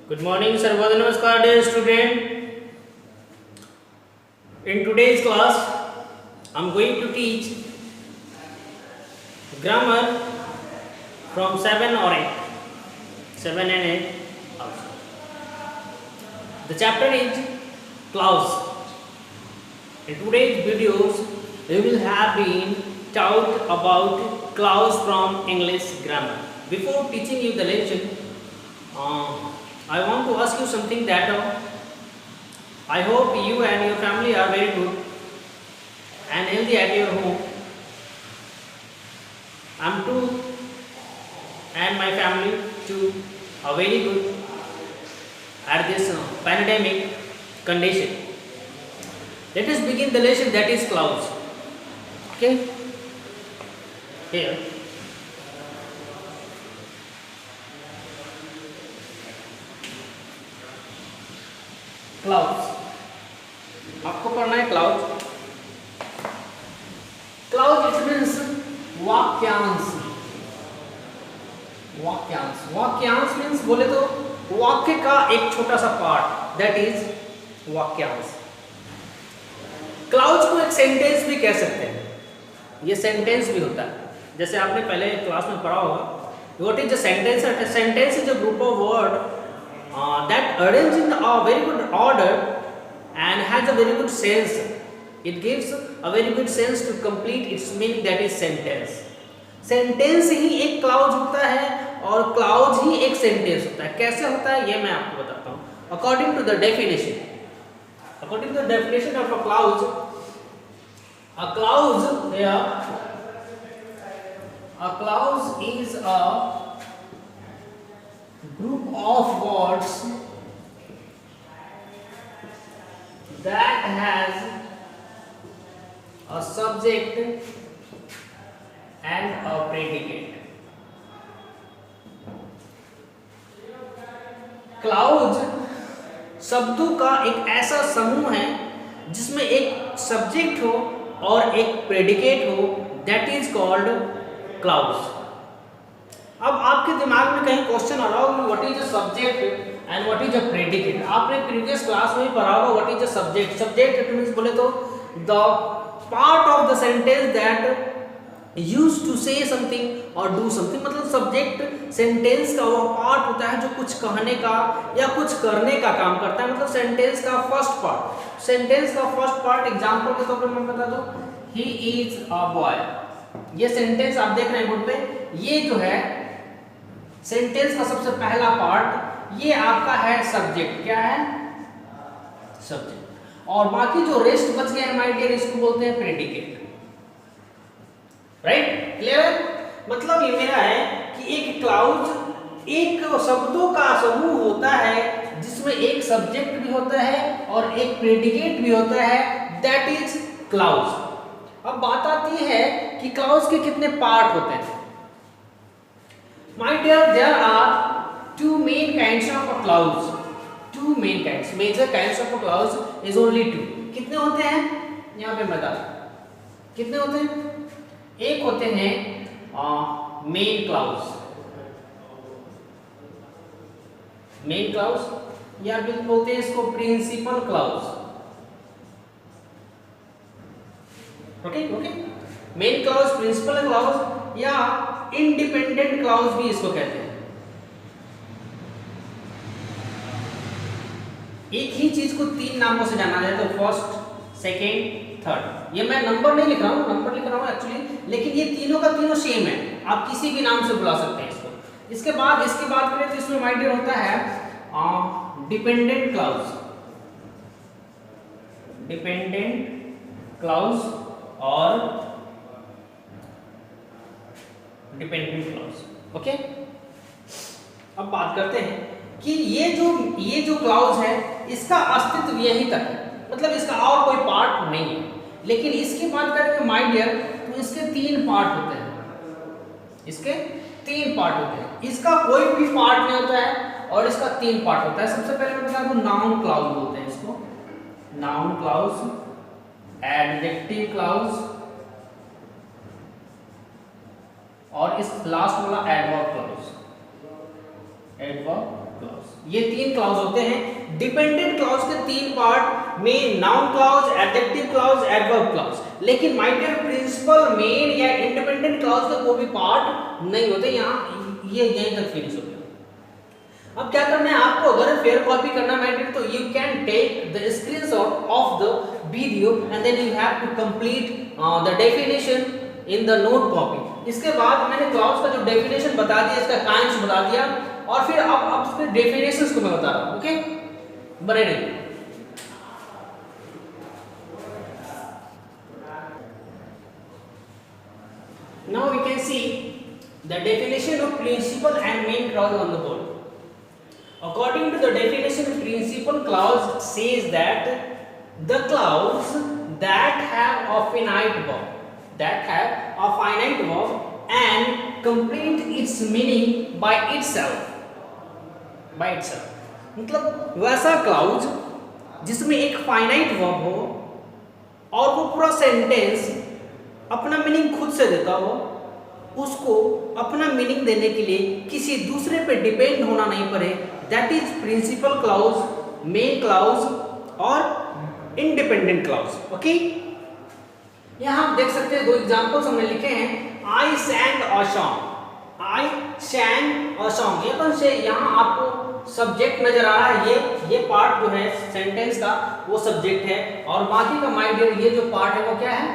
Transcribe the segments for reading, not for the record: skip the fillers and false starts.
Good morning, Sarvada Namaskar, dear student. In today's class, I am going to teach grammar from 7 or 8. 7 and 8 also. The chapter is clause. In today's videos, we will have been taught about clause from English grammar. Before teaching you the lesson, I want to ask you something that I hope you and your family are very good and healthy at your home. I'm too and my family too are very good at this pandemic condition. Let us begin the lesson that is clause. Okay? Here. Clouds आपको पढ़ना है cloud it means वाक्यांश वाक्यांश means बोले तो वाक्य का एक छोटा सा पार्ट दैट इज वाक्यांश क्लाउड्स को एक सेंटेंस भी कह सकते हैं ये सेंटेंस भी होता है जैसे आपने पहले क्लास में पढ़ा होगा what is the sentence sentence is a group of word that arranged in a very good order and has a very good sense. It gives a very good sense to complete its meaning, that is sentence. Sentence ही एक clause होता है और clause ही एक sentence होता है. कैसे होता है ये मैं आपको बताता हूँ. According to the definition of a clause is a group of words that has a subject and a predicate. Clause शब्दों का एक ऐसा समूह है जिसमें एक सब्जेक्ट हो और एक प्रेडिकेट हो, दैट इज कॉल्ड क्लाउज. अब आपके दिमाग में कहीं क्वेश्चन आ रहा होगा what is a subject and what is a predicate. आपने प्रीवियस क्लास में ही पढ़ा होगा what is a subject. Subject it means बोले तो the part of the sentence that used to say something और डू समथिंग. मतलब सब्जेक्ट सेंटेंस का वह पार्ट होता है जो कुछ कहने का या कुछ करने का काम करता है. मतलब सेंटेंस का फर्स्ट पार्ट एग्जांपल के तौर पर मैं बता दूं ही इज अ बॉय. ये सेंटेंस आप देख रहे हैं बोर्ड पे. ये जो है सेंटेंस का सबसे पहला पार्ट ये आपका है सब्जेक्ट. क्या है? सब्जेक्ट. और बाकी जो रेस्ट बच गए हैं माय डियर इसको बोलते हैं प्रेडिकेट. राइट? क्लियर? मतलब ये मेरा है कि एक क्लाउज एक शब्दों का समूह होता है जिसमें एक सब्जेक्ट भी होता है और एक प्रेडिकेट भी होता है, दैट इज क्लाउज. अब बात आती है कि क्लाउज के कितने पार्ट होते हैं. My dear, there are two main kinds of a clause. Major kinds of a clause is only two. कितने होते हैं? यहाँ पे बता. कितने होते हैं? एक होते हैं मेन क्लाउज या भी बोलते हैं इसको principal clause. Okay. Main clause, principal clause या इंडिपेंडेंट क्लाउज भी इसको कहते हैं. एक ही चीज को तीन नामों से जाना जाए तो फर्स्ट, सेकेंड, थर्ड. ये मैं नंबर नहीं लिख रहा हूं एक्चुअली, लेकिन ये तीनों का तीनों सेम है. आप किसी भी नाम से बुला सकते हैं इसको. इसके बाद इसकी बात करें तो इसमें माय डियर होता है डिपेंडेंट क्लाउज और डिपेंडेंट क्लाउज. ओके. अब बात करते हैं कि ये जो क्लाउज है इसका अस्तित्व यहीं तक है. मतलब इसका और कोई पार्ट नहीं है. लेकिन इसकी बात करेंगे माय डियर तो इसके तीन पार्ट होते हैं. इसका कोई भी पार्ट नहीं होता है और इसका तीन पार्ट होता है. सबसे पहले मैं बता दूं नाउन क्लाउज बोलते हैं इसको. नाउन क्लाउज, एडजेक्टिव क्लाउज और इस लास्ट वाला एडवर्ब क्लाउज. Adverb clause. ये 3 क्लॉज होते हैं। डिपेंडेंट क्लॉज के 3 पार्ट में noun clause, adjective clause, adverb clause. लेकिन माय डियर प्रिंसिपल, मेन या इंडिपेंडेंट क्लॉज का कोई भी पार्ट नहीं होते। यहाँ ये यहीं तक फिनिश हो गया। अब क्या करना है आपको, अगर फेयर कॉपी करना है तो you can take the screenshot of the video and then you have to complete the definition in the note copy. इसके बाद मैंने क्लॉज का जो डेफिनेशन बता दिया, इसका कांच बता दिया, और फिर अब इसके डेफिनेशंस को मैं बता रहा हूं। ओके, बने रहिए। Now we can see the definition of principal and main clause on the board. According to the definition, principal clause says that the clause that have a finite verb and complete its meaning by itself. मतलब वैसा clause जिसमें एक finite verb हो और वो पूरा sentence अपना meaning खुद से देता हो, उसको अपना मीनिंग देने के लिए किसी दूसरे पे डिपेंड होना नहीं पड़े, that is principal clause, main clause और इंडिपेंडेंट क्लाउज। ओके, यहां आप देख सकते हैं 2 एग्जांपल्स हमने लिखे हैं। I sang a song, I sang a song. यहां आपको सब्जेक्ट नजर आ रहा है, ये पार्ट जो है सेंटेंस का वो सब्जेक्ट है, और बाकी का माय डियर ये जो पार्ट है वो क्या है,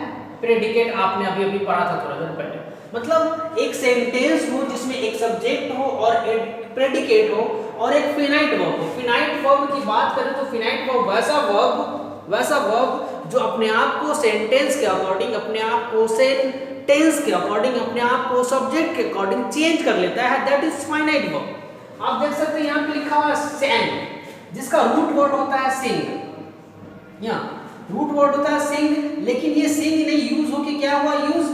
प्रेडिकेट। आपने अभी पढ़ा था थोड़ा देर पहले। मतलब एक सेंटेंस हो जिसमें एक सब्जेक्ट हो और एक प्रेडिकेट हो और एक फिनाइट वर्ब हो। फिनाइट वर्ब की बात करें तो फिनाइट वर्ब वैसा वर्ब जो अपने आप को सेंटेंस के अकॉर्डिंग, अपने आप को सेंटेंस के अकॉर्डिंग, अपने आप को सब्जेक्ट के अकॉर्डिंग चेंज कर लेता है, दैट इज फाइनाइट वर्ब। आप देख सकते हैं यहाँ पे लिखा हुआ है सैंग, जिसका रूट वर्ड होता है सिंग। यहाँ रूट वर्ड होता है सिंग, लेकिन ये सिंग नहीं यूज होके क्या हुआ, यूज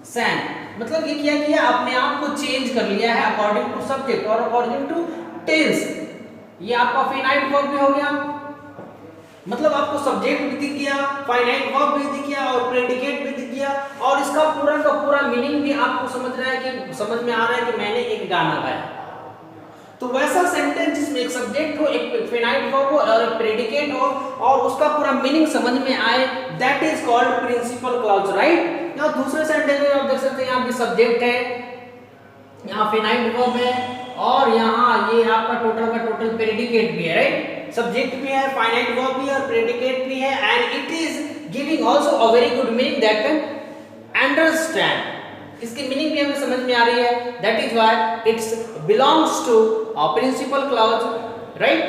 सैंग। मतलब ये क्या किया, अपने आप को चेंज कर लिया है अकॉर्डिंग टू सब्जेक्ट और अकॉर्डिंग टू टेंस। ये आपका फिनाइट वर्ब भी हो गया, मतलब आपको सब्जेक्ट भी दिख गया, फाइनाइट वर्ब भी दिख गया और प्रेडिकेट भी दिख गया, और इसका पूरा का पूरा मीनिंग भी आपको समझ में आ रहा है कि मैंने एक गाना गाया। तो वैसा सेंटेंस जिसमें एक सब्जेक्ट हो, एक फिनाइट वर्ब हो और एक प्रेडिकेट हो और उसका पूरा मीनिंग समझ में आए, that is called principal clause, right. यहाँ दूसरे सेंटेंस में आप देख सकते हैं यहाँ पे सब्जेक्ट है, यहाँ फिनाइट वर्ब है और यहाँ ये आपका टोटल का टोटल प्रेडिकेट भी है, राइट। सब्जेक्ट भी है, फाइनाइट वर्ब भी है और प्रेडिकेट भी है, and it is giving also a very good meaning that can understand. इसकी मीनिंग भी हमें समझ में आ रही है, that is why it's belongs to principal clause, right.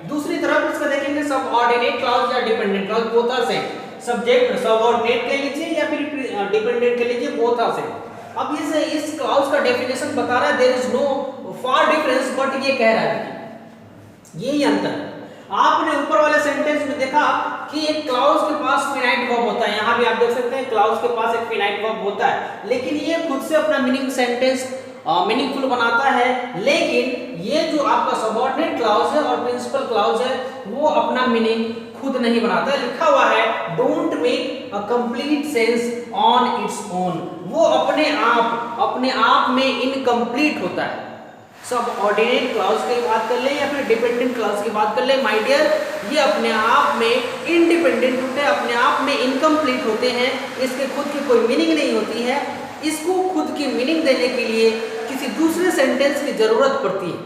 दूसरी तरफ इसका देखेंगे सबऑर्डिनेट क्लॉज या dependent clause, both are same. Subject subordinate कह लीजिए या फिर डिपेंडेंट कह लीजिए, बोथ आर सेम। अब इस क्लॉज का डेफिनेशन बता रहा है, there is no far difference, but ये कह रहा है यही अंतर है। आपने ऊपर वाले सेंटेंस में देखा कि एक क्लाउज के पास फिनाइट वर्ब होता है, यहाँ भी आप देख सकते हैं क्लाउज के पास एक फिनाइट वर्ब होता है, लेकिन ये खुद से अपना मीनिंग सेंटेंस मीनिंगफुल बनाता है। लेकिन ये जो आपका सबऑर्डिनेट क्लाउज है और प्रिंसिपल क्लाउज है वो अपना मीनिंग खुद नहीं बनाता है। लिखा हुआ है don't make a complete sense on its own, वो अपने आप में इनकम्प्लीट होता है। सबऑर्डिनेट क्लॉज की बात कर ले या फिर डिपेंडेंट क्लॉज की बात कर ले, माय डियर ये अपने आप में इंडिपेंडेंट होते हैं, अपने आप में इनकम्प्लीट होते हैं, इसके खुद की कोई मीनिंग नहीं होती है। इसको खुद की मीनिंग देने के लिए किसी दूसरे सेंटेंस की जरूरत पड़ती है।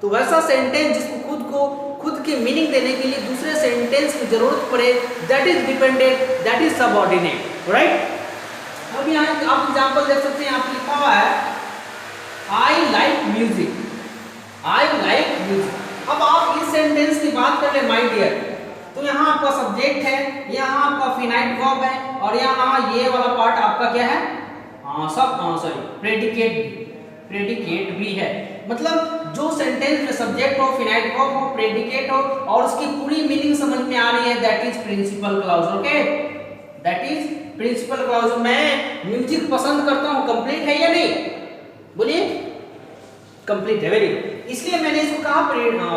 तो वैसा सेंटेंस जिसको खुद की मीनिंग देने के लिए दूसरे सेंटेंस की जरूरत पड़े, that is dependent, that is subordinate, right. अब यहाँ आप एग्जांपल देख सकते हैं, यहाँ पे लिखा हुआ है I like music, I like music। अब आप इस सेंटेंस की बात कर ले माय डियर, तो यहाँ आपका सब्जेक्ट है, यहाँ आपका फिनाइट वर्ब है और यहाँ ये वाला पार्ट आपका क्या है, प्रेडिकेट भी है। मतलब जो सेंटेंस में सब्जेक्ट हो, फिनाइट वर्ब हो, प्रेडिकेट हो और उसकी पूरी मीनिंग समझ में आ रही है, that is principal clause, okay, that is principal clause. मैं म्यूजिक पसंद करता हूँ, कंप्लीट है या नहीं, बोलिए, कंप्लीट है, वेरी गुड। इसलिए मैंने इसको कहा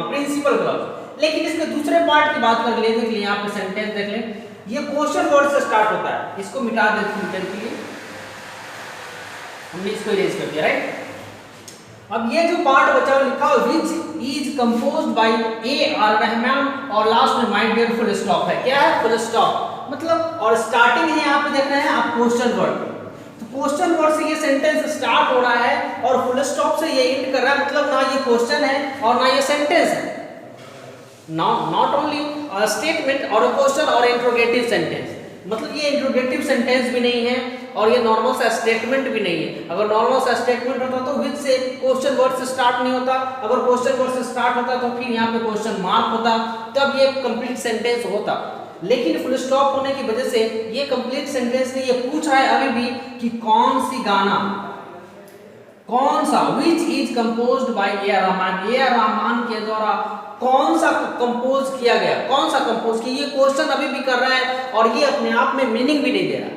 प्रिंसिपल क्लॉज। लेकिन इसके दूसरे पार्ट की बात कर लेते हैं, यहाँ पे सेंटेंस देख लें, ये क्वेश्चन वर्ड से स्टार्ट होता है, इसको मिटा देते हैं के लिए, हमने इसको इरेज कर दिया, राइट। अब ये जो पार्ट बचा हुआ लिखा हो which is composed bye A R Rahman और लास्ट में माय डियर फुल स्टॉप है। क्या है? फुल स्टॉप मतलब, और स्टार्टिंग है यहाँ पे देख रहे हैं आप क्वेश्चन वर्ड, तो क्वेश्चन वर्ड से ये सेंटेंस स्टार्ट हो रहा है और फुल स्टॉप से ये एंड कर रहा है, मतलब ना ये क्वेश्चन है और ना ये सेंटेंस है। नॉट ओनली स्टेटमेंट और क्वेश्चन और इंट्रोगेटिव सेंटेंस, मतलब ये इंट्रोगेटिव सेंटेंस भी नहीं है और ये नॉर्मल सा स्टेटमेंट भी नहीं है। अगर नॉर्मल सा स्टेटमेंट होता तो विच से क्वेश्चन वर्ड से स्टार्ट नहीं होता, अगर क्वेश्चन वर्ड से स्टार्ट होता तो फिर यहाँ पे क्वेश्चन मार्क होता, तब ये कंप्लीट सेंटेंस होता। लेकिन फुल स्टॉप होने की वजह से ये कंप्लीट सेंटेंस नहीं, ये पूछ रहा है अभी भी कि कौन सी गाना, कौन सा, which is composed bye A R Rahman, A R Rahman के द्वारा कौन सा कंपोज किया गया, कौन सा कंपोज किया, ये क्वेश्चन अभी भी कर रहा है और ये अपने आप में मीनिंग भी नहीं दे रहा।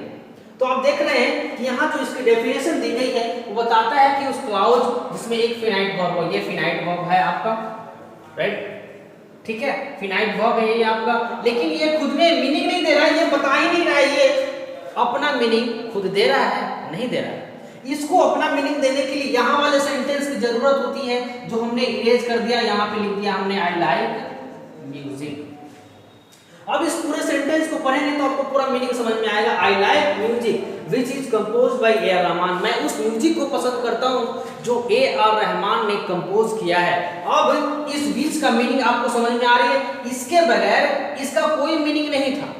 तो आप देख रहे हैं कि यहाँ जो इसकी डेफिनेशन दी गई है वो बताता है कि उस क्लाउज जिसमें एक फिनाइट वर्ब हो, ये फिनाइट वर्ब है आपका, राइट, ठीक है, फिनाइट वर्ब है ये आपका, लेकिन ये खुद में मीनिंग नहीं दे रहा है, ये बता ही नहीं रहा है, ये अपना मीनिंग खुद दे रहा है? नहीं दे रहा है। इसको अपना मीनिंग देने के लिए यहाँ वाले सेंटेंस की जरूरत होती है जो हमने इरेज कर दिया, यहाँ पे लिख दिया हमने आई लाइक म्यूजिक। अब इस पूरे सेंटेंस को पढ़ेंगे तो आपको पूरा मीनिंग समझ में आएगा। I like music which is composed bye A R Rahman, मैं उस म्यूजिक को पसंद करता हूँ जो ए आर रहमान ने कंपोज किया है। अब इस विच का मीनिंग आपको समझ में आ रही है, इसके बगैर इसका कोई मीनिंग नहीं था,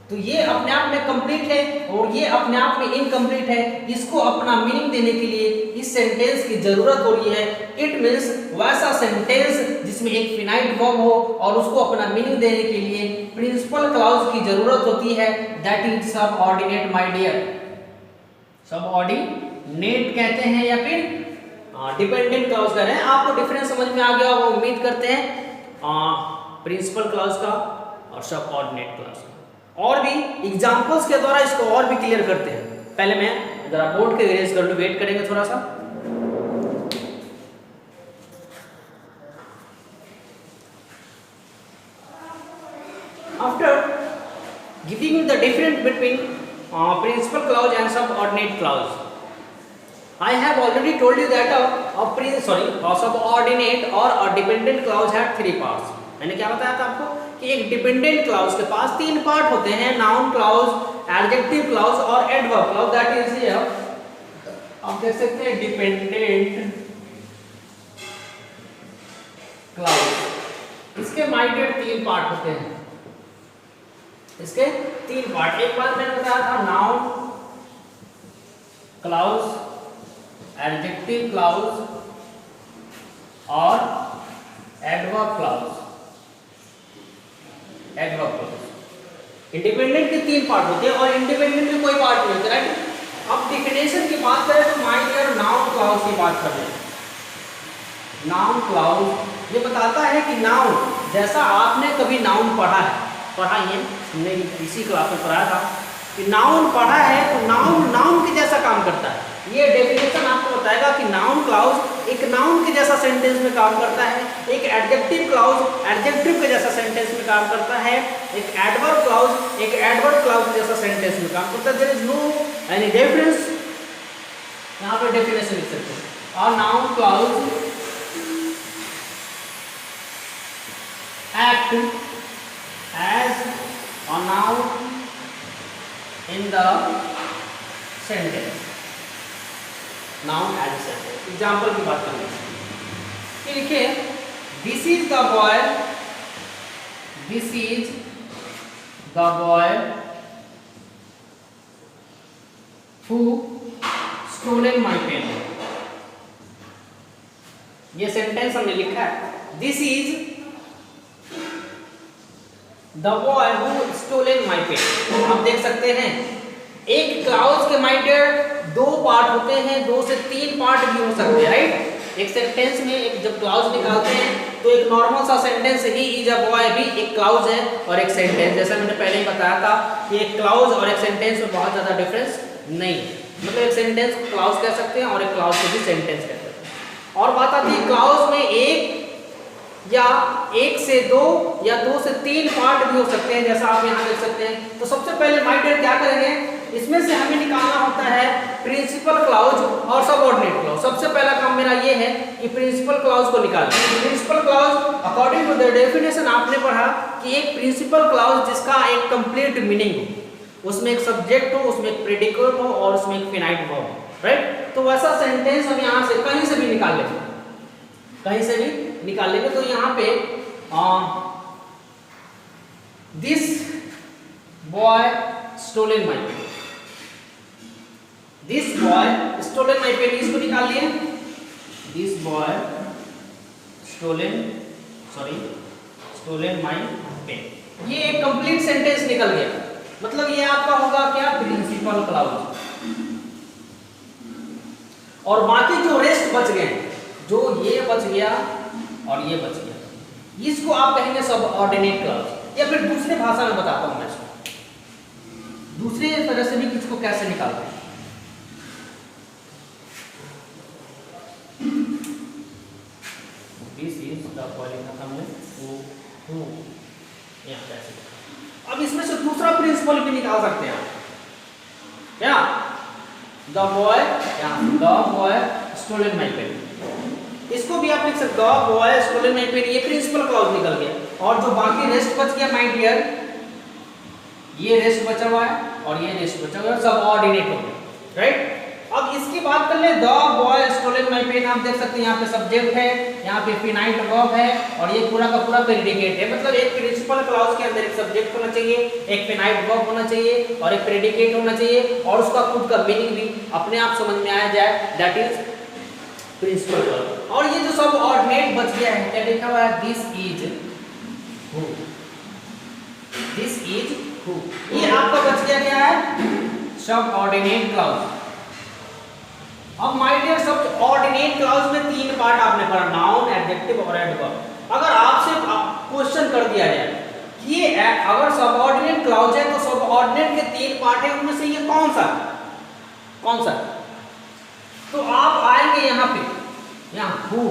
तो ये अपने आप में कंप्लीट है और ये अपने आप में इनकम्प्लीट है। इसको अपना मीनिंग देने के लिए इस सेंटेंस की जरूरत हो रही है। इट मींस वैसा सेंटेंस जिसमें एक फिनाइट वर्ब हो और उसको अपना मीनिंग देने के लिए प्रिंसिपल क्लॉज की जरूरत होती है, that is subordinate my dear. Subordinate कहते हैं या फिर डिपेंडेंट क्लॉज कह रहे हैं। आपको डिफरेंस समझ में आ गया होगा उम्मीद करते हैं प्रिंसिपल क्लॉज का और सबऑर्डिनेट क्लॉज का। और भी एग्जांपल्स के द्वारा इसको और भी क्लियर करते हैं। पहले मैं जरा बोर्ड के इरेज कर लूं, वेट करेंगे थोड़ा सा। After giving the difference between principal clause and subordinate clause, I have already told you that a subordinate or a dependent clause had three parts. मैंने क्या बताया था आपको कि एक डिपेंडेंट क्लाउज के पास तीन पार्ट होते हैं, नाउन क्लाउज, एडजेक्टिव क्लाउज और adverb clause. That is here आप देख सकते हैं डिपेंडेंट क्लाउज, इसके माय डियर तीन पार्ट होते हैं, इसके तीन पार्ट। एक बार मैंने बताया था नाउन क्लाउज, एडजेक्टिव क्लाउज और adverb clause. Adverb clause independent के तीन पार्ट होते हैं और इंडिपेंडेंट में कोई पार्ट नहीं होता, राइट। अब डिफिनेशन की बात करें तो माय डियर नाउन क्लाउज की बात कर रहे हैं। नाउन क्लाउज ये बताता है कि नाउन, जैसा आपने कभी नाउन पढ़ा है, पढ़ा ही है, हमने इसी क्लास में पढ़ाया था कि नाउन पढ़ा है तो नाउन नाउन के जैसा काम करता है। ये डेफिनेशन आपको बताएगा कि नाउन क्लाउज एक नाउन के जैसा सेंटेंस में काम करता है, एक एडजेक्टिव क्लाउज एडजेक्टिव के जैसा सेंटेंस में काम करता है, एक एडवर्ब क्लाउज एक एडवर्ब क्लाउज के जैसा सेंटेंस में काम करता है। There is no any difference, यहाँ पे डेफिनेशन लिख सकते हैं। और noun clause act as a noun in the sentence, noun as a sentence। Example की बात करें कि लिखिए this is the boy, this is the boy who stolen my pen. ये सेंटेंस हमने लिखा है, this is the boy who stolen my pen. आप देख सकते हैं एक क्लाउज के माय डियर दो पार्ट होते हैं, दो से तीन पार्ट भी हो सकते हैं, राइट। एक सेंटेंस में एक जब क्लाउज निकालते हैं तो एक नॉर्मल सा sentence he is a boy भी एक क्लाउज है और एक सेंटेंस, जैसा मैंने पहले ही बताया था कि एक क्लाउज और एक सेंटेंस में बहुत ज़्यादा डिफरेंस नहीं है। मतलब एक सेंटेंस को क्लाउज कह सकते हैं और एक क्लाउज को भी सेंटेंस कह सकते हैं। और बात आती है क्लाउज में एक या एक से दो या दो से तीन पार्ट भी हो सकते हैं, जैसा आप यहाँ देख सकते हैं। तो सबसे पहले माय डियर क्या करेंगे, इसमें से हमें निकालना होता है प्रिंसिपल क्लाउज और सबऑर्डिनेट क्लाउज। सबसे पहला काम मेरा मेरा ये है कि प्रिंसिपल क्लॉज को निकालना है। Principal clause according to the definition आपने पढ़ा कि एक प्रिंसिपल क्लॉज जिसका एक कंप्लीट मीनिंग हो, उसमें एक सब्जेक्ट हो, उसमें एक प्रेडिकेट हो और उसमें एक फिनाइट वर्ब हो, राइट। तो वैसा सेंटेंस हम यहाँ से कहीं से भी निकाल लेंगे, कहीं से भी निकाल लेंगे। तो यहाँ पे this boy stolen my pen, this boy stolen my pen, इसको निकाल लिए। This boy stolen my pen, ये एक कंप्लीट सेंटेंस निकल गया। मतलब ये आपका होगा क्या, प्रिंसिपल क्लॉज। और बाकी जो रेस्ट बच गए, जो ये बच गया और ये बच गया, इसको आप कहेंगे सबऑर्डिनेट क्लॉज। या फिर दूसरे भाषा में बताता हूं मैं इसको, दूसरे तरह से भी किसको कैसे निकालते हैं। दिस इज द हु, या कैसे। अब इसमें से दूसरा प्रिंसिपल भी निकाल सकते हैं आप, क्या, the boy stolen my pen, इसको भी आप लिख सकते हो, बॉय स्टोलन माई पेन, ये प्रिंसिपल क्लॉज निकल गया। और जो बाकी रेस्ट बच गया माय डियर, ये रेस्ट बचा हुआ है और ये रेस्ट बचा हुआ है, सबऑर्डिनेट हो गया, राइट। अब इसकी बात कर ले, the boy stolen my pen, आप देख सकते हैं यहाँ पे सब्जेक्ट है, यहाँ पे फिनाइट वर्ब है और ये पूरा का पूरा प्रेडिकेट है। मतलब एक प्रिंसिपल क्लॉज के अंदर एक सब्जेक्ट होना चाहिए, एक फिनाइट वर्ब होना चाहिए और एक प्रेडिकेट होना चाहिए और उसका खुद का मीनिंग भी अपने आप समझ में आ जाए, दैट इज प्रिंसिपल क्लॉज। और ये जो सबऑर्डिनेट बच गया है, क्या लिखा हुआ है, this is who, this is who, ये आपका बच गया क्या है, सबऑर्डिनेट क्लॉज। अब माय डियर, सबऑर्डिनेट क्लॉज में तीन पार्ट आपने पढ़ा, नाउन, एडजेक्टिव और एडवर्ब। अगर आपसे क्वेश्चन कर दिया जाए कि ये अगर सबऑर्डिनेट क्लॉज है तो सबऑर्डिनेट के तीन पार्ट है, उनमें से ये कौन सा, तो आप आएंगे यहाँ पे, यहाँ हु,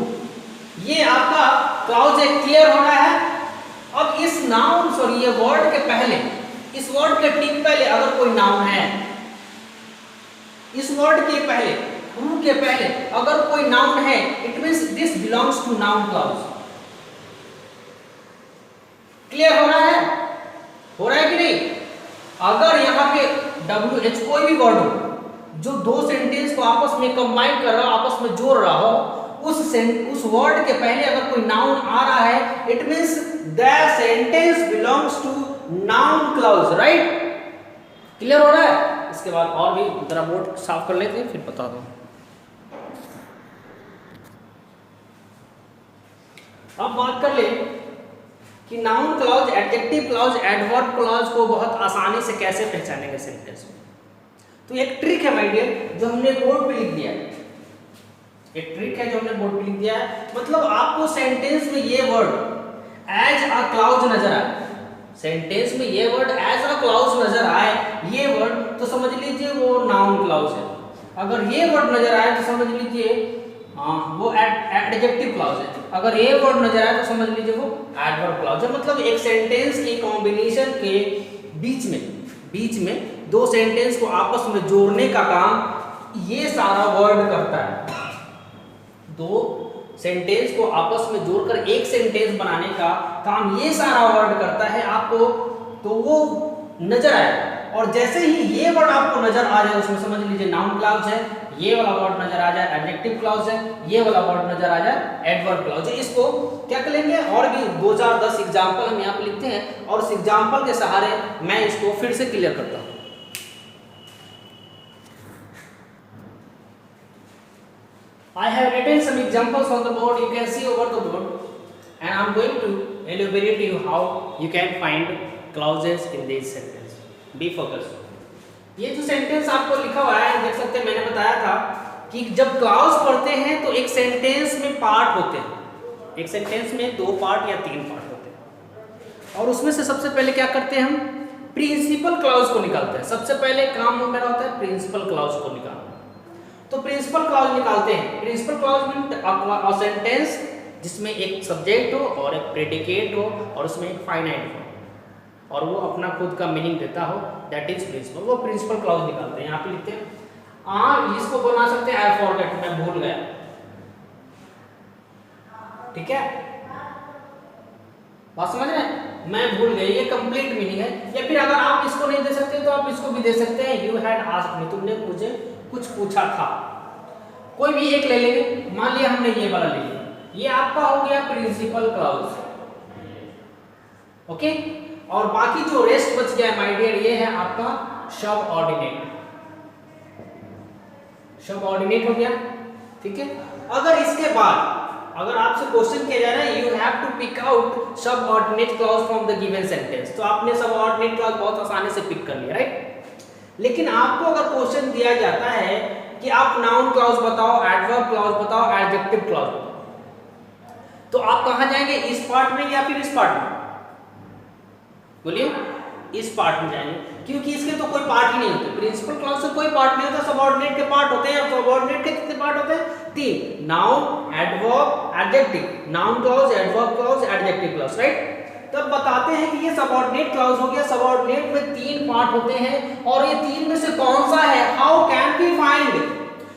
ये आपका क्लॉज है, क्लियर हो रहा है। अब इस नाउन सॉरी ये वर्ड के पहले, इस वर्ड के ठीक पहले अगर कोई नाउन है, इस वर्ड के पहले, हु के पहले अगर कोई नाउन है, it means this belongs to noun clause. Clear हो रहा है कि नहीं। अगर यहाँ पे WH कोई भी वर्ड हो जो दो सेंटेंस को आपस में कंबाइन कर रहा हो, आपस में जोड़ रहा हो, उस वर्ड के पहले अगर कोई नाउन आ रहा है, it means the sentence belongs to noun clause, right. Clear हो रहा है। इसके बाद और भी जरा बोर्ड साफ कर लेते हैं, फिर बता दो। अब बात कर ले कि noun clause, adjective clause, adverb clause को बहुत आसानी से कैसे पहचानेंगे सेंटेंस में। तो एक ट्रिक है माय डियर, जो हमने बोर्ड पे लिख दिया है, एक ट्रिक है जो हमने बोर्ड पे लिख दिया है। मतलब आपको सेंटेंस में ये वर्ड एज अ क्लॉज नजर आए, सेंटेंस में ये वर्ड एज अ क्लॉज नजर आए, ये वर्ड तो समझ लीजिए वो नाउन क्लॉज है। अगर ये वर्ड नजर आए तो समझ लीजिए वो एडजेक्टिव क्लॉज है। अगर ये वर्ड नजर आए तो समझ लीजिए वो एडवर्ब क्लॉज है। मतलब एक सेंटेंस के कॉम्बिनेशन के बीच में दो सेंटेंस को आपस में जोड़ने का काम ये सारा वर्ड करता है। दो सेंटेंस को आपस में जोड़कर एक सेंटेंस बनाने का काम ये सारा वर्ड करता है। आपको तो वो नजर आए, और जैसे ही ये वर्ड आपको नजर आ जाए उसमें समझ लीजिए नाउन क्लॉज है, ये वाला वर्ड नजर आ जाए एडजेक्टिव क्लॉज है, ये वाला वर्ड नजर आ जाए एडवर्ब क्लॉज है। इसको क्या करेंगे, और भी 2 4 10 एग्जांपल हम यहाँ पे लिखते हैं और उस एग्जांपल के सहारे मैं इसको फिर से क्लियर करता हूँ। I have written some examples on the board. You can see over the board, and I am going to elaborate you how you can find clauses in this sentence. Be focused. ये जो sentence आपको लिखा हुआ है देख सकते हैं, मैंने बताया था कि जब क्लॉज पढ़ते हैं तो एक सेंटेंस में पार्ट होते हैं, एक सेंटेंस में 2 पार्ट या 3 पार्ट होते हैं, और उसमें से सबसे पहले क्या करते हैं हम प्रिंसिपल क्लॉज को निकालते हैं। सबसे पहले काम मेरा होता है प्रिंसिपल क्लॉज को निकालना। तो प्रिंसिपल क्लॉज निकालते हैं। Principal clause means a sentence जिसमें एक सब्जेक्ट हो और एक प्रेडिकेट हो और उसमें एक फाइनाइट हो और वो अपना खुद का मीनिंग देता हो, दैट इज प्रिंसिपल। वो प्रिंसिपल क्लॉज निकालते हैं। यहाँ पे लिखते हैं इसको बना सकते हैं आई फॉरगेट, मैं भूल गया, ठीक है, बात समझ रहे हैं? मैं भूल गया, ये कंप्लीट मीनिंग है। या फिर अगर आप इसको नहीं दे सकते तो आप इसको भी दे सकते हैं, यू हैड आस्क्ड मी, तुमने मुझे कुछ पूछा था। कोई भी एक ले लेंगे, मान लिया हमने ये वाला ले लिया, ये आपका हो गया प्रिंसिपल क्लाउज, ओके। और बाकी जो रेस्ट बच गया माय डियर, ये है आपका सबऑर्डिनेट, सबऑर्डिनेट हो गया, ठीक है। अगर इसके बाद अगर आपसे क्वेश्चन किया जा रहा है, you have to pick out subordinate clause from the given sentence, तो आपने सबऑर्डिनेट क्लॉज बहुत आसानी से पिक कर लिया, राइट। लेकिन आपको अगर क्वेश्चन दिया जाता है कि आप नाउन क्लॉज बताओ, एडवर्ब क्लॉज बताओ, एडजेक्टिव क्लॉज बताओ, तो आप कहां जाएंगे, इस पार्ट में या फिर इस पार्ट में? बोलिए, इस पार्ट में जाएंगे, क्योंकि इसके तो कोई पार्ट ही नहीं होते। प्रिंसिपल क्लॉज से कोई पार्ट नहीं होता, सबऑर्डिनेट के पार्ट होते हैं। सबऑर्डिनेट के कितने पार्ट होते हैं? 3, noun, adverb, adjective. Noun clause, adverb clause, adjective clause, right. तब बताते हैं कि ये सबऑर्डिनेट क्लॉज हो गया। सबऑर्डिनेट में 3 पार्ट होते हैं और ये 3 में से कौन सा है, हाउ कैन वी फाइंड?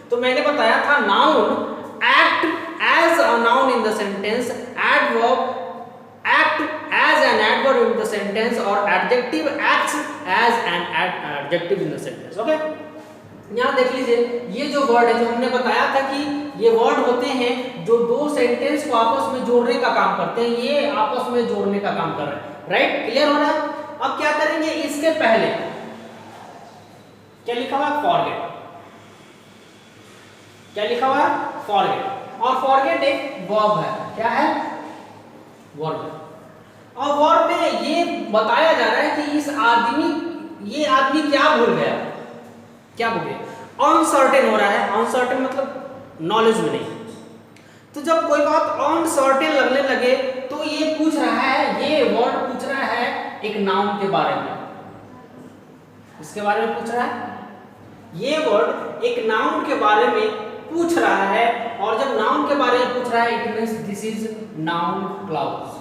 तो मैंने बताया था, noun act as a noun in the sentence, adverb act as an adverb in the sentence, और adjective acts as an adjective in the sentence, okay। यहाँ देख लीजिए, ये जो वर्ड है, जो हमने बताया था कि ये वर्ड होते हैं जो दो सेंटेंस को आपस में जोड़ने का काम करते हैं, ये आपस में जोड़ने का काम कर रहे हैं, राइट। क्लियर हो रहा है? अब क्या करेंगे, इसके पहले क्या लिखा हुआ है, फॉरगेट। क्या लिखा हुआ है, फॉरगेट। और फॉरगेट एक वर्ब है, क्या है, वर्ब। और वर्ब में ये बताया जा रहा है कि इस आदमी, ये आदमी क्या भूल गया, क्या भूल गया, अनसर्टेन हो रहा है। अनसर्टेन मतलब नॉलेज में नहीं। तो जब कोई बात अनसर्टेन लगने लगे तो ये पूछ रहा है, ये वर्ड पूछ रहा है एक नाउन के बारे में, इसके बारे में पूछ रहा है। ये वर्ड एक नाउन के बारे में पूछ रहा है, और जब नाउन के बारे में पूछ रहा है, it means this is noun clause.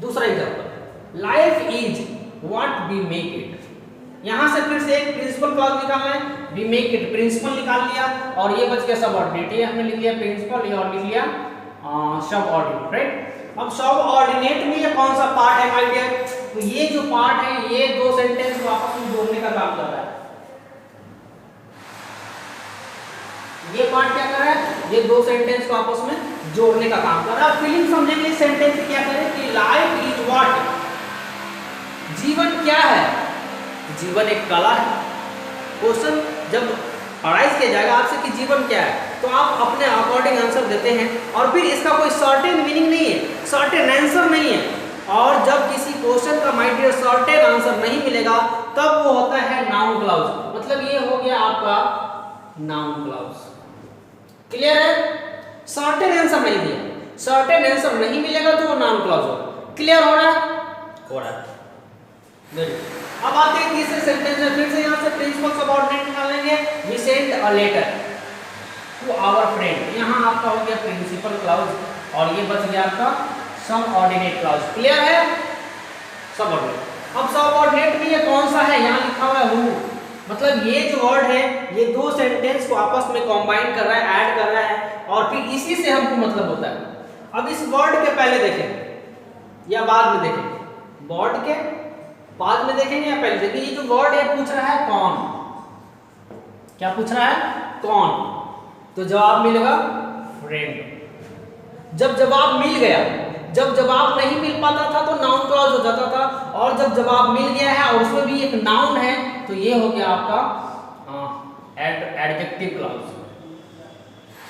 दूसरा example, life is what we make it. यहां से फिर से एक प्रिंसिपल क्लॉज निकालना है, वी मेक इट, प्रिंसिपल निकाल लिया, और ये बच गया सबऑर्डिनेट। ये हमने लिख लिया प्रिंसिपल, ये और लिख लिया सबऑर्डिनेट, राइट। अब सबऑर्डिनेट में ये कौन सा पार्ट है माय डियर, तो ये जो पार्ट है, ये दो सेंटेंस को आपस में जोड़ने का काम कर रहा है। ये पार्ट क्या कर रहा है, ये दो सेंटेंस को आपस में जोड़ने का काम कर रहा है। फीलिंग समझेंगे इस सेंटेंस से, क्या करें कि लाइफ इज व्हाट, जीवन क्या है, जीवन एक कला है। क्वेश्चन जब अराइज किया जाएगा आपसे कि जीवन क्या है, तो आप अपने अकॉर्डिंग आंसर देते हैं, और फिर इसका कोई सर्टेन मीनिंग नहीं है, सर्टेन आंसर नहीं है। और जब किसी क्वेश्चन का माय डियर सर्टेन आंसर नहीं मिलेगा, तब वो होता है नाउन क्लॉज। मतलब ये हो गया आपका नाउन क्लॉज। क्लियर है? सर्टेन आंसर नहीं दिया, सर्टेन आंसर नहीं मिलेगा तो वो नाउन क्लॉज होगा। क्लियर हो रहा है? हो रहा है। अब आते हैं तीसरे सेंटेंस में, फिर से यहाँ से प्रिंसिपल सबऑर्डिनेट निकालेंगे। We sent a letter to our friend, यहाँ आपका हो गया प्रिंसिपल क्लॉज, और ये बच गया आपका सबऑर्डिनेट क्लॉज। क्लियर है? सबऑर्डिनेट। अब सबऑर्डिनेट में ये कौन सा है, यहाँ लिखा हुआ है हु, मतलब ये जो वर्ड है, ये दो सेंटेंस को आपस में कंबाइन कर रहा है, ऐड कर रहा है, और फिर इसी से हमको मतलब होता है। अब इस वर्ड के पहले देखें या बाद में देखें, वर्ड के बाद में देखेंगे या पहले देखेंगे। ये जो वर्ड है पूछ रहा है कौन, क्या पूछ रहा है, कौन, तो जवाब मिलेगा फ्रेंड। जब जवाब मिल गया, जब जवाब नहीं मिल पाता था तो नाउन क्लॉज हो जाता था, और जब जवाब मिल गया है और उसमें भी एक नाउन है, तो ये हो गया आपका एडजेक्टिव क्लॉज।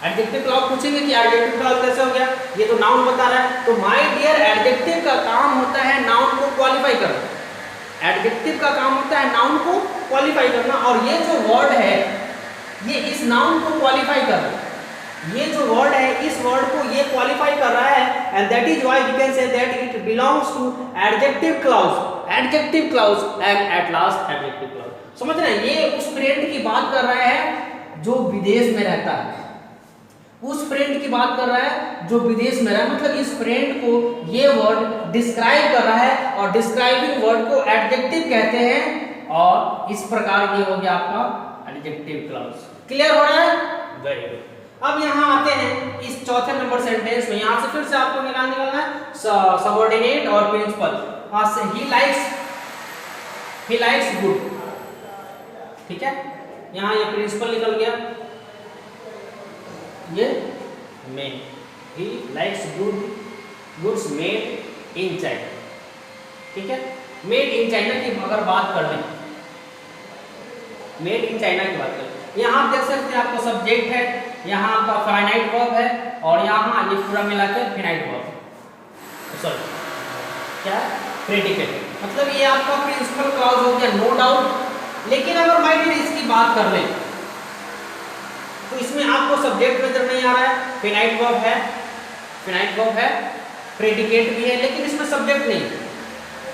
एडजेक्टिव क्लॉज पूछेंगे कि एडजेक्टिव क्लॉज कैसे हो गया, ये तो नाउन बता रहा है। तो माय डियर, एडजेक्टिव का काम होता है नाउन को क्वालिफाई करना। एडजेक्टिव का काम होता है नाउन को क्वालिफाई करना, और ये जो वर्ड है, ये इस नाउन को क्वालिफाई कर रहा है। ये जो वर्ड है, इस वर्ड को ये क्वालिफाई कर रहा है, and that is why we can say that it belongs to adjective clause. Adjective clause and at last adjective clause. समझ रहे हैं? ये उस फ्रेंड की बात कर रहा है जो विदेश में रहता है, उस फ्रेंड की बात कर रहा है जो विदेश में रहा है। मतलब इस फ्रेंड को ये वर्ड डिस्क्राइब कर रहा है, और डिस्क्राइबिंग वर्ड को एडजेक्टिव कहते हैं, और इस प्रकार ये हो गया आपका एडजेक्टिव क्लॉज। क्लियर हो रहा है? Very good. अब यहाँ आते हैं इस चौथे नंबर सेंटेंस में, यहाँ से फिर से आपको निकालना है सबऑर्डिनेट और प्रिंसिपल। ही लाइक्स गुड, ठीक है, यहाँ ये प्रिंसिपल निकल गया, ये made, he likes goods made in China, ठीक है। मेड इन चाइना की अगर बात कर लें, मेड इन चाइना की बात करें, यहाँ आप देख सकते हैं आपको सब्जेक्ट है, यहाँ आपका फाइनाइट वर्ब है, और यहाँ ये पूरा मिला के फिनाइट वर्ब, सॉरी क्या प्रेडिकेट, मतलब ये आपका प्रिंसिपल क्लॉज हो गया, नो डाउट। लेकिन अगर माय डियर इसकी बात कर लें तो इसमें आपको सब्जेक्ट नजर नहीं आ रहा है, फिनाइट वर्ब है, प्रेडिकेट भी है, लेकिन इसमें सब्जेक्ट नहीं है।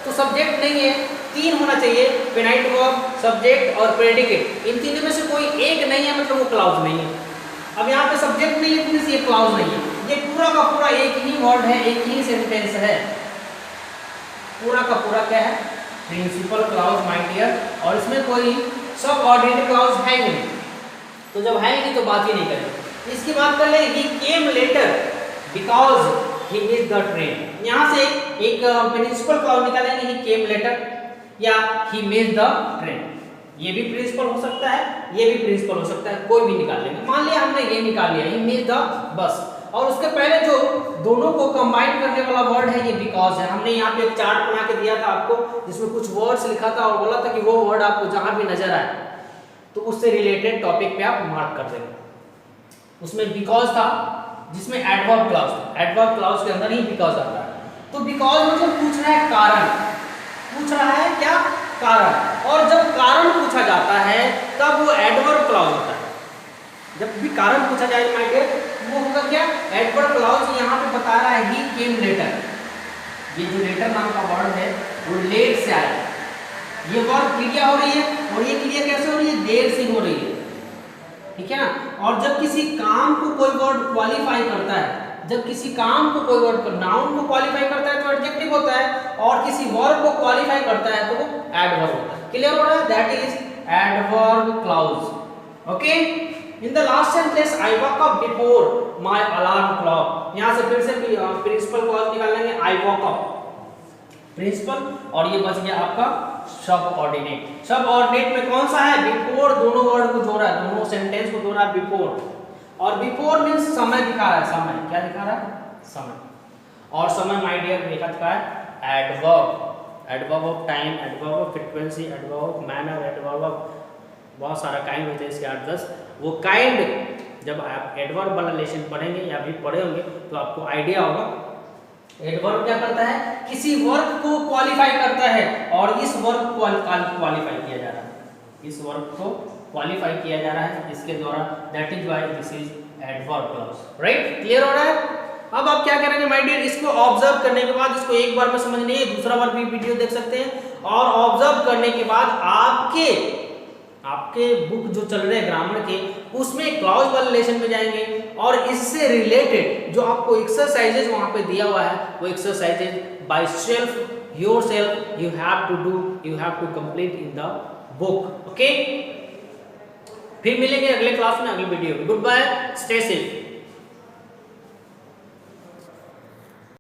तो सब्जेक्ट नहीं है, तीन होना चाहिए, फिनाइट वर्ब, सब्जेक्ट और प्रेडिकेट, इन तीनों में से कोई एक नहीं है, मतलब वो क्लाउज नहीं है। अब यहाँ पे सब्जेक्ट नहीं है तो ये क्लाउज नहीं है, ये पूरा का पूरा एक ही वर्ड है, एक ही सेंटेंस है, पूरा का पूरा क्या है, प्रिंसिपल क्लाउज माय डियर, और इसमें कोई सब ऑर्डिनरी क्लाउज है ही नहीं। तो जब है ही नहीं तो बात ही नहीं करेंगे। इसकी बात कर ले, he came later because he missed the train, यहाँ से एक प्रिंसिपल क्लाउज निकालेंगे, ही केम लेटर या ही मिस्ड द ट्रेन, ये भी प्रिंसिपल हो सकता है, ये भी प्रिंसिपल हो सकता है, कोई भी निकाल लेंगे। मान लिया हमने ये निकाल लिया, ही मिस्ड द बस, और उसके पहले जो दोनों को कंबाइन करने वाला वर्ड है ये बिकॉज है। हमने यहाँ पे एक चार्ट बना के दिया था आपको, जिसमें कुछ वर्ड्स लिखा था और बोला था कि वो वर्ड आपको जहां भी नजर आए तो उससे रिलेटेड टॉपिक पे आप मार्क कर देंगे। उसमें बिकॉज था, जिसमें एडवर्ब क्लॉज था, एडवर्ब क्लॉज के अंदर ही बिकॉज आता है। तो बिकॉज मतलब पूछ रहा है कारण, पूछ रहा है क्या, कारण, और जब कारण पूछा जाता है तब वो एडवर्ब क्लॉज होता है। जब भी कारण पूछा जाए माय डियर, वो होगा क्या, एडवर्ब क्लॉज। यहाँ पे बता रहा है ही केम लेटर, ये जो लेटर नाम का वर्ड है वो लेट से आया, ये वर्ड क्रिया हो रही है, और ये क्रिया कैसे हो रही है, देर से हो रही है, ठीक है ना। और जब किसी काम को कोई वर्ड क्वालिफाई करता है, जब किसी काम को कोई वर्ड नाउन को क्वालिफाई करता है तो एडजेक्टिव होता है, और किसी वर्ब को क्वालिफाई करता है तो वो एडवर्ब होता है। क्लियर हो रहा है, that is adverb clause. Okay, in the last sentence I walk up before my alarm clock, यहां से फिर से प्रिंसिपल क्लॉज निकाल लेंगे, आई वॉक अप प्रिंसिपल, और ये बच गया आपका सबऑर्डिनेट। सबऑर्डिनेट में कौन सा है, बिफोर, दोनों वर्ड को जोड़ा है, दोनों सेंटेंस को जोड़ा है बिफोर, और बिफोर मींस समय दिखा रहा है, समय क्या दिखा रहा है, समय, और समय माय डियर लिखा है adverb, adverb of time, adverb of frequency, adverb of manner, adverb of बहुत सारा काइंड होते हैं इसके 8-10, वो काइंड जब आप एडवर्ब वाला लेसन पढ़ेंगे या भी पढ़े होंगे तो आपको आइडिया होगा। एडवर्ब क्या करता है, किसी वर्ब को क्वालिफाई करता है, और इस वर्ब को क्वालिफाई किया जा रहा है, इस वर्ब को क्वालिफाई किया जा रहा है इसके द्वारा, that is why this is adverb clause. Right, clear हो रहा है। अब आप क्या करेंगे माय डियर, इसको ऑब्जर्व करने के बाद, इसको एक बार में समझ नहीं है, दूसरा बार भी वीडियो देख सकते हैं, और ऑब्जर्व करने के बाद आपके बुक जो चल रहे हैं ग्रामर के, उसमें क्लॉज वाले लेसन में जाएंगे, और इससे रिलेटेड जो आपको एक्सरसाइजेज वहां पे दिया हुआ है, वो exercises by self, yourself you have to do, you have to complete in the book. Okay, फिर मिलेंगे अगले क्लास में, अगले वीडियो में। Good bye, stay safe.